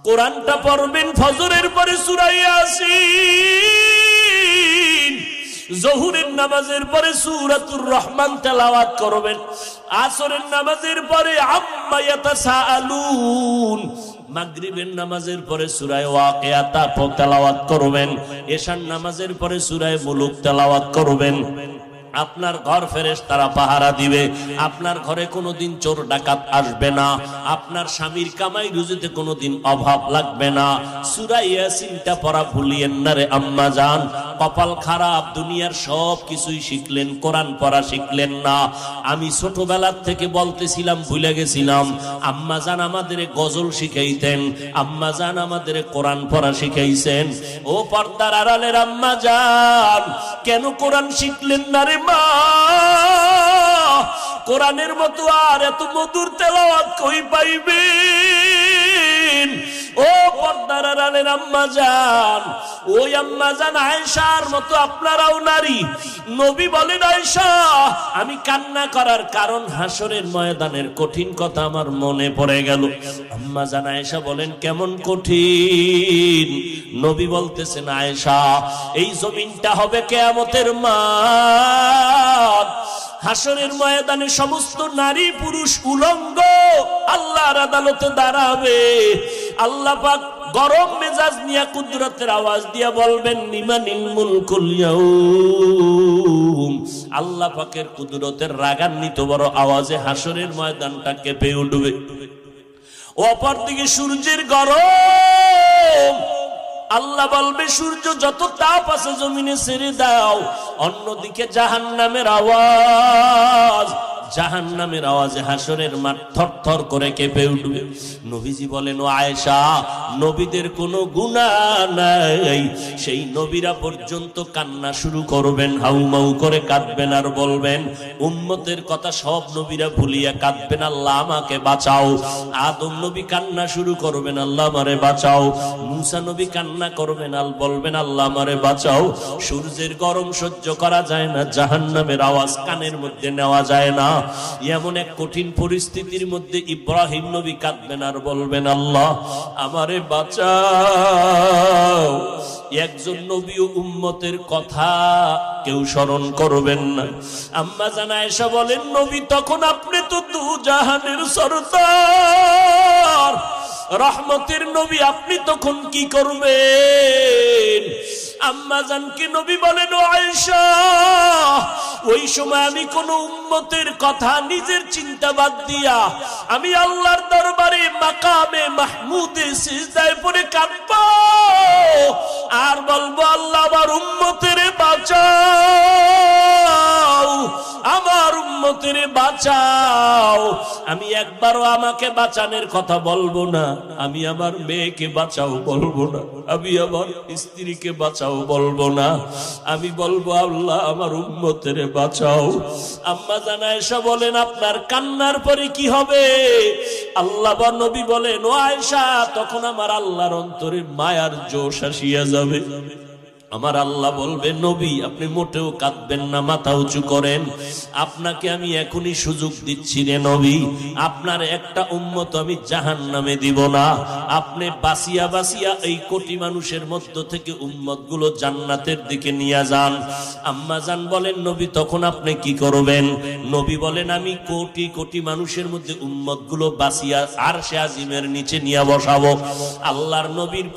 কোরআনটা পড়বেন ফজরের পরে সূরা ইয়াসিন, জোহরের নামাজের পরে সূরাতুর রহমান তেলাওয়াত করবেন, আসরের নামাজের পরে আম্মা ইয়াতাসাআলুন, মাগরিবের নামাজের পরে সূরা ওয়াকিয়া তেলাওয়াত করবেন, এশার নামাজের পরে সূরা মুলুক তেলাওয়াত করবেন। আপনার ঘর ফেরেশতারা পাহারা দিবে, আপনার ঘরে কোনোদিন চোর ডাকাত আসবে না, আপনার স্বামীর কামাই রুজিতে কোনোদিন অভাব লাগবে না। সূরা ইয়াসিনটা পড়া ভুলিয়েন না রে আম্মা জান। কপাল খারাপ, দুনিয়ার সব কিছুই শিখলেন, কোরআন পড়া শিখলেন না। আমি ছোটবেলার থেকে বলতেছিলাম, ভুলে গেছিলাম, আম্মা জান আমাদের গজল শিখাইতেন, আম্মা জান আমাদের কোরআন পড়া শিখাইছেন। ও পর্দার আড়ালের আম্মা জান, কেন কোরআন শিখলেন না রে মা? কোরআনের মতো আর এত মধুর তেলাওয়াত কই পাইবেন? ও পর্দার আড়ালের আম্মা জান, ওই আম্মা জান আয়েশার মতো আপনারাও নারী। নবী বলেন, আয়েশা আমি কান্না করার কারণ হাসরের ময়দানের কঠিন কথা আমার মনে পড়ে গেল। আম্মা জান আয়েশা বলেন, কেমন কঠিন? নবী বলতেছেন, আয়েশা এই জমিনটা হবে কিয়ামতের মাঠ, হাসরের ময়দানে সমস্ত নারী পুরুষ উলঙ্গ আল্লাহর আদালতে দাঁড়াবে। আল্লাহ পাক গরম মেজাজ নিয়ে কুদরতের আওয়াজ দিয়া বলবেন, লিমানিল মুলকুল ইয়াউম। আল্লাহ পাকের কুদরতের রাগান্বিত বড় আওয়াজে হাসরের ময়দানটা কেঁপে উঠবে। অপরদিকে সূর্যের গরম, আল্লাহ বলবে সূর্য যত তাপ আছে জমিনে ছেড়ে দাও। অন্যদিকে জাহান্নামের আওয়াজ, জাহান্নামের আওয়াজে হাসরের মাঠ থরথর করে কেঁপে উঠবে। নবীজি বলেন, ও আয়েশা নবীদের কোনো গুনাহ নাই, সেই নবীরা পর্যন্ত কান্না শুরু করবেন, হাউমাউ করে কাঁদবেন আর বলবেন, উম্মতের কথা সব নবীরা ভুলিয়া কাঁদবেন, আল্লাহ আমাকে বাঁচাও। আদম নবী কান্না শুরু করবেন, আল্লাহ আমারে বাঁচাও। মুসা নবী কান্না করবেন, আল বলবেন, আল্লাহ আমারে বাঁচাও। সূর্যের গরম সহ্য করা যায় না, জাহান্নামের আওয়াজ কানের মধ্যে নেওয়া যায় না। এমন এক কঠিন পরিস্থিতির মধ্যে ইব্রাহিম নবী কাঁদবেন আর বলবেন, আল্লাহ আমারে বাঁচাও। একজন নবী ও উম্মতের কথা কেউ স্মরণ করবেন না। আম্মা জান আয়েশা বলেন, নবী তখন আপনি তো দু জাহানের সরদার, রহমতের নবী, আপনি তখন কি করবেন? আম্মা জানকে নবী বলেন, ও আয়েশা ওই সময় আমি কোন উম্মতের কথা নিজের চিন্তা বাদ দিয়া আমি আল্লাহর দরবারে মাকামে মাহমুদে সিজদায় পড়ে কাঁদব আর বলবো, আল্লাহ আমার উম্মতের বাঁচাও, আমার উম্মতের বাঁচাও। আমি একবারও আমাকে বাঁচানোর কথা বলবো না, আমি আমার মেয়েকে বাঁচাও বলবো না, আমি আমার স্ত্রীকে বাঁচাও বলবো না, আমি বলবো, আল্লাহ আমার উম্মতের বাঁচাও। আম্মা জান আয়েশা বলেন, আপনার কান্নার পরে কি হবে? আল্লাহ বা নবী বলেন, ও আয়েশা তখন আমার আল্লাহর অন্তরে মায়ার জোশ আসিয়া যাবে। আমার আল্লাহ বলবে, নবী আপনি মোটেও কাঁদবেন না, মাথা উঁচু করেন, আপনাকে আমি এখনই সুযোগ দিচ্ছি রে নবী, আপনার একটা উম্মত আমি জাহান্নামে দিব না। আপনি বাঁচিয়া বাঁচিয়া এই কোটি মানুষের মধ্য থেকে উম্মত গুলো জান্নাতের দিকে নিয়ে যান। আম্মা জান বলেন, নবী তখন আপনি কি করবেন? নবী বলেন, আমি কোটি কোটি মানুষের মধ্যে উম্মত গুলো বাঁচিয়া আরশে আজিমের নিচে নিয়ে বসাবো। আল্লাহর নবীর